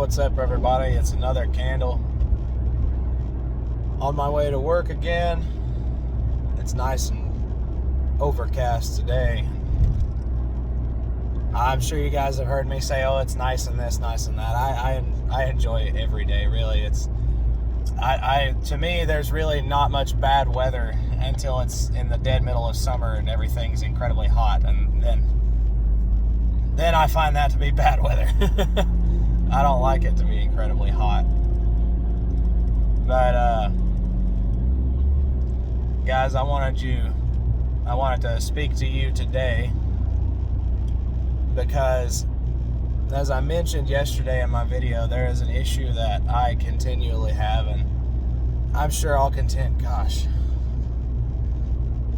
what's up, everybody? It's another candle. On my way to work again. It's nice and overcast today. I'm sure you guys have heard me say, oh, it's nice and this, nice and that. I enjoy it every day, really. To me, there's really not much bad weather until it's in the dead middle of summer and everything's incredibly hot, and then I find that to be bad weather. I don't like it to be incredibly hot. But guys, I wanted to speak to you today because, as I mentioned yesterday in my video, there is an issue that I continually have, and I'm sure I'll contend. Gosh,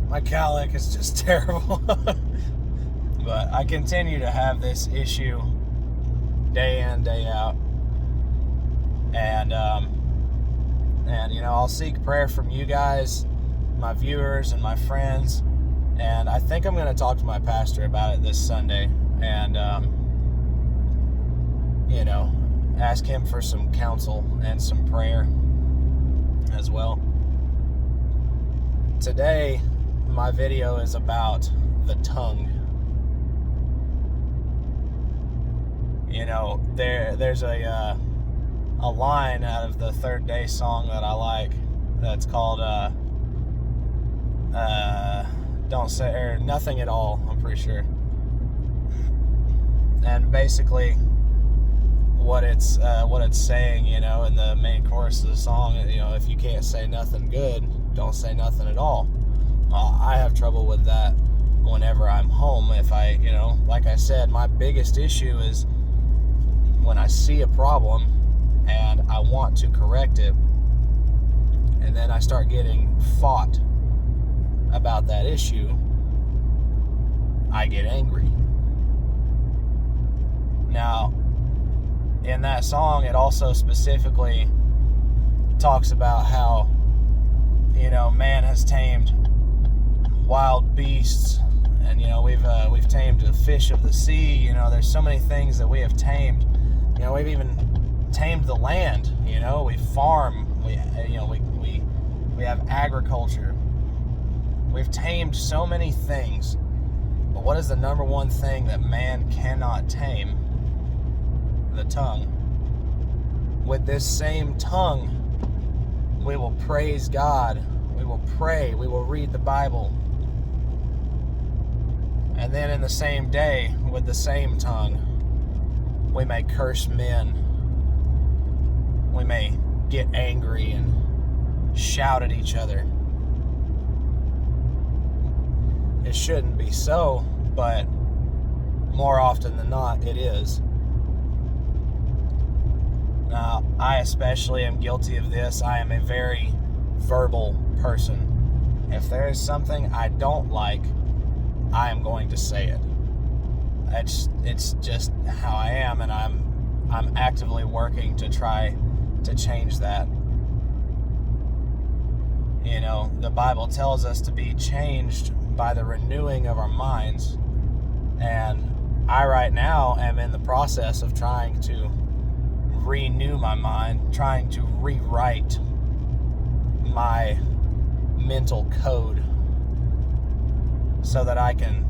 my cowlick is just terrible. But I continue to have this issue day in, day out, and I'll seek prayer from you guys, my viewers, and my friends. And I think I'm going to talk to my pastor about it this Sunday, and ask him for some counsel and some prayer as well. Today, my video is about the tongue. There's a line out of the Third Day song that I like that's called Don't Say, or Nothing at All, I'm pretty sure. And basically what it's saying, in the main chorus of the song, if you can't say nothing good, don't say nothing at all. I have trouble with that whenever I'm home. If I, like I said, my biggest issue is when I see a problem and I want to correct it, and then I start getting fought about that issue, I get angry. Now, in that song, it also specifically talks about how, man has tamed wild beasts, and we've tamed the fish of the sea. There's so many things that we have tamed. We've even tamed the land. We farm. We have agriculture. We've tamed so many things. But what is the number one thing that man cannot tame? The tongue. With this same tongue, we will praise God. We will pray. We will read the Bible. And then in the same day, with the same tongue, we may curse men. We may get angry and shout at each other. It shouldn't be so, but more often than not, it is. Now, I especially am guilty of this. I am a very verbal person. If there is something I don't like, I am going to say it. It's just how I am, and I'm actively working to try to change that. The Bible tells us to be changed by the renewing of our minds, and I right now am in the process of trying to renew my mind, trying to rewrite my mental code so that I can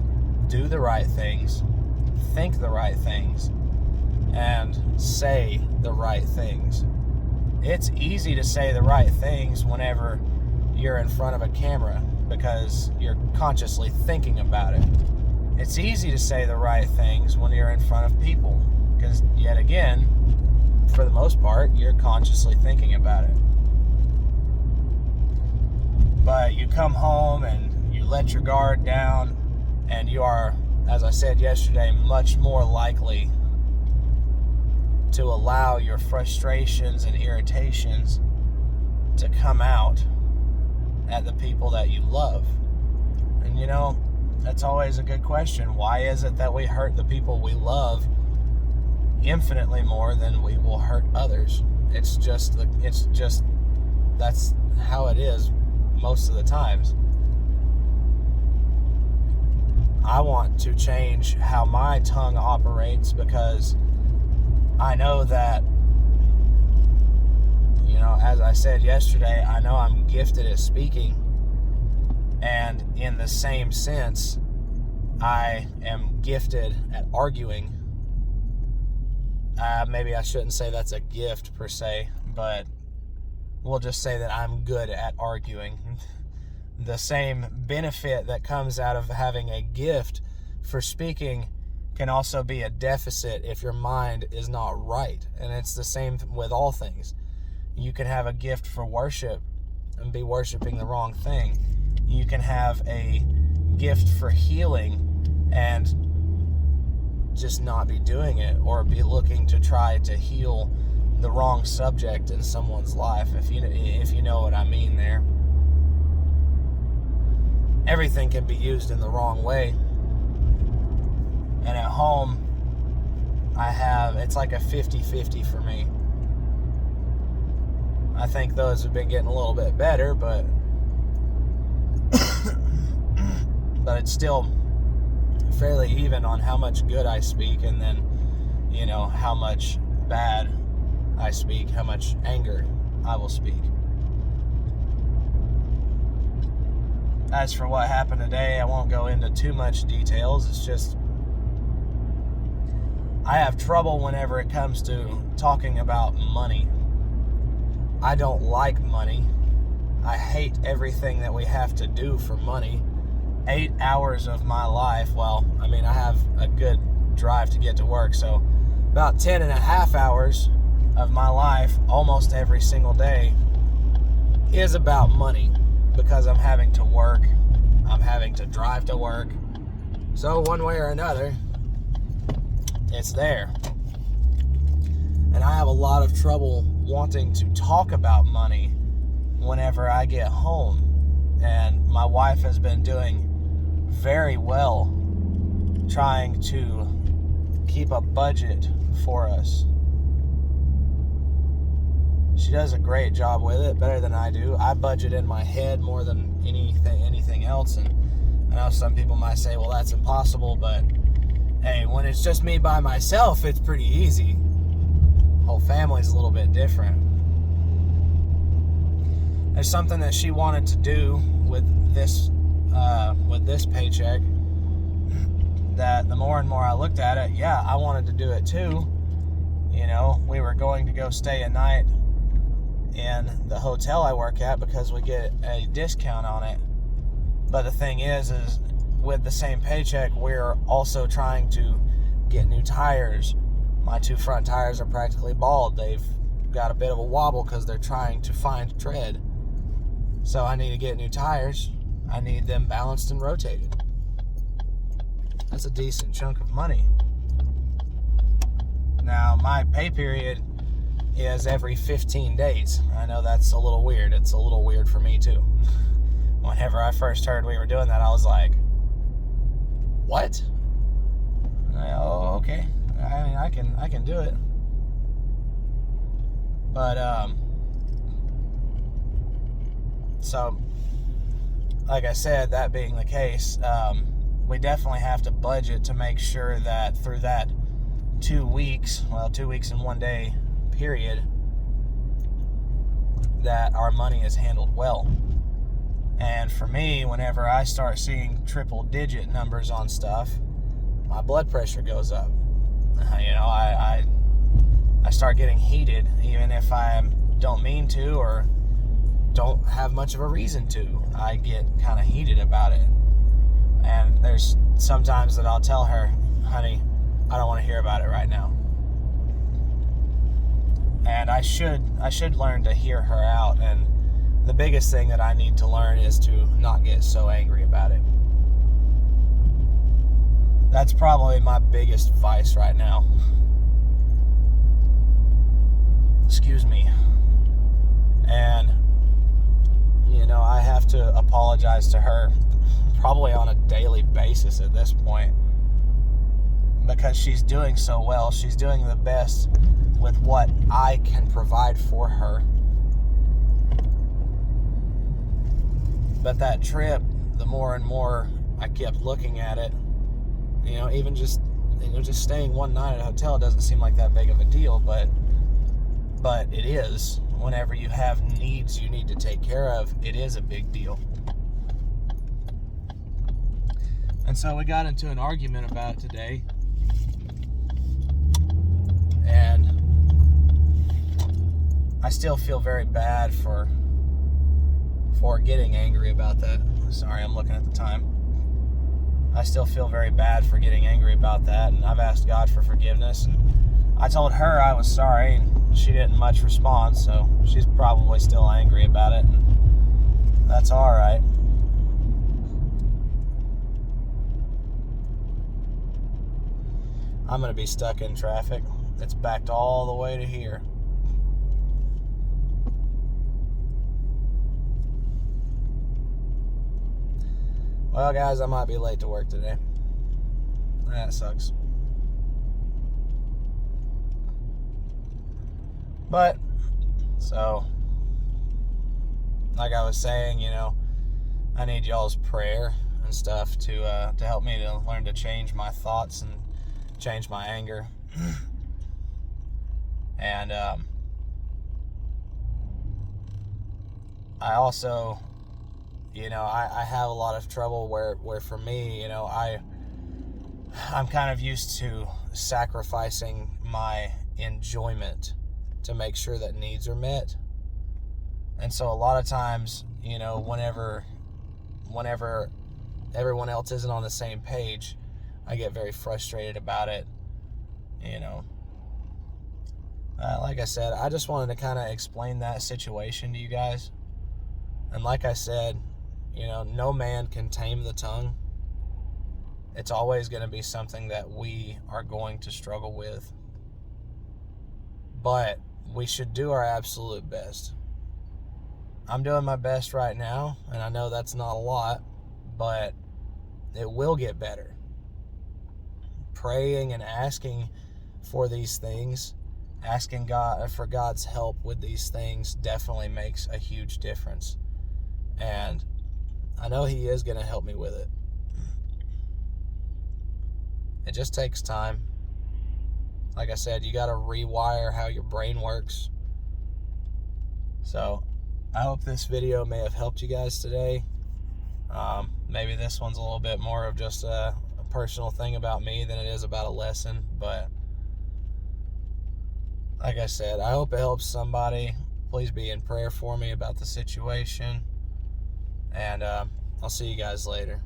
do the right things, think the right things, and say the right things. It's easy to say the right things whenever you're in front of a camera because you're consciously thinking about it. It's easy to say the right things when you're in front of people because, yet again, for the most part, you're consciously thinking about it. But you come home and you let your guard down, and you are, as I said yesterday, much more likely to allow your frustrations and irritations to come out at the people that you love. And that's always a good question. Why is it that we hurt the people we love infinitely more than we will hurt others? It's just that's how it is most of the times. I want to change how my tongue operates because I know that as I said yesterday, I know I'm gifted at speaking, and in the same sense, I am gifted at arguing. Maybe I shouldn't say that's a gift per se, but we'll just say that I'm good at arguing. The same benefit that comes out of having a gift for speaking can also be a deficit if your mind is not right. And it's the same with all things. You can have a gift for worship and be worshiping the wrong thing. You can have a gift for healing and just not be doing it, or be looking to try to heal the wrong subject in someone's life, if you know what I mean there. Everything can be used in the wrong way. And at home, it's like a 50-50 for me. I think those have been getting a little bit better, but it's still fairly even on how much good I speak, and then, how much bad I speak, how much anger I will speak. As for what happened today, I won't go into too much details. It's just, I have trouble whenever it comes to talking about money. I don't like money. I hate everything that we have to do for money. 8 hours of my life, I have a good drive to get to work, so about 10 and a half hours of my life, almost every single day, is about money, because I'm having to work, I'm having to drive to work, so one way or another, it's there. And I have a lot of trouble wanting to talk about money whenever I get home, and my wife has been doing very well trying to keep a budget for us. She does a great job with it, better than I do. I budget in my head more than anything else, and I know some people might say, well, that's impossible, but hey, when it's just me by myself, it's pretty easy. Whole family's a little bit different. There's something that she wanted to do with this paycheck that the more and more I looked at it, I wanted to do it too. We were going to go stay a night in the hotel I work at because we get a discount on it. But the thing is with the same paycheck, we're also trying to get new tires. My 2 front tires are practically bald. They've got a bit of a wobble because they're trying to find tread. So I need to get new tires. I need them balanced and rotated. That's a decent chunk of money. Now, my pay period is every 15 days. I know that's a little weird. It's a little weird for me too. Whenever I first heard we were doing that, I was like, what? Oh, okay. I can do it. But, so, like I said, that being the case, we definitely have to budget to make sure that through that 2 weeks, 2 weeks and 1 day period, that our money is handled well. And for me, whenever I start seeing triple-digit numbers on stuff, my blood pressure goes up. I start getting heated, even if I don't mean to or don't have much of a reason to. I get kind of heated about it. And there's sometimes that I'll tell her, honey, I don't want to hear about it right now. And I should learn to hear her out. And the biggest thing that I need to learn is to not get so angry about it. That's probably my biggest vice right now. Excuse me. And, I have to apologize to her probably on a daily basis at this point, because she's doing so well. She's doing the best with what I can provide for her. But that trip, the more and more I kept looking at it, even just staying one night at a hotel doesn't seem like that big of a deal, but it is whenever you have needs you need to take care of, it is a big deal. And so we got into an argument about it today. And I still feel very bad for getting angry about that. Sorry, I'm looking at the time. I still feel very bad for getting angry about that, and I've asked God for forgiveness, and I told her I was sorry, and she didn't much respond, so she's probably still angry about it, and that's all right. I'm going to be stuck in traffic. It's backed all the way to here. Well, guys, I might be late to work today. That sucks. But, so, like I was saying, I need y'all's prayer and stuff to help me to learn to change my thoughts and change my anger. And I also, I have a lot of trouble where for me, I'm kind of used to sacrificing my enjoyment to make sure that needs are met. And so a lot of times, whenever everyone else isn't on the same page, I get very frustrated about it. Like I said, I just wanted to kind of explain that situation to you guys. And like I said, no man can tame the tongue. It's always going to be something that we are going to struggle with. But we should do our absolute best. I'm doing my best right now, and I know that's not a lot, but it will get better. Praying and asking for these things, asking God for God's help with these things definitely makes a huge difference. And I know He is going to help me with it. It just takes time. Like I said, you got to rewire how your brain works. So I hope this video may have helped you guys today. Maybe this one's a little bit more of just a personal thing about me than it is about a lesson. But like I said, I hope it helps somebody. Please be in prayer for me about the situation. And I'll see you guys later.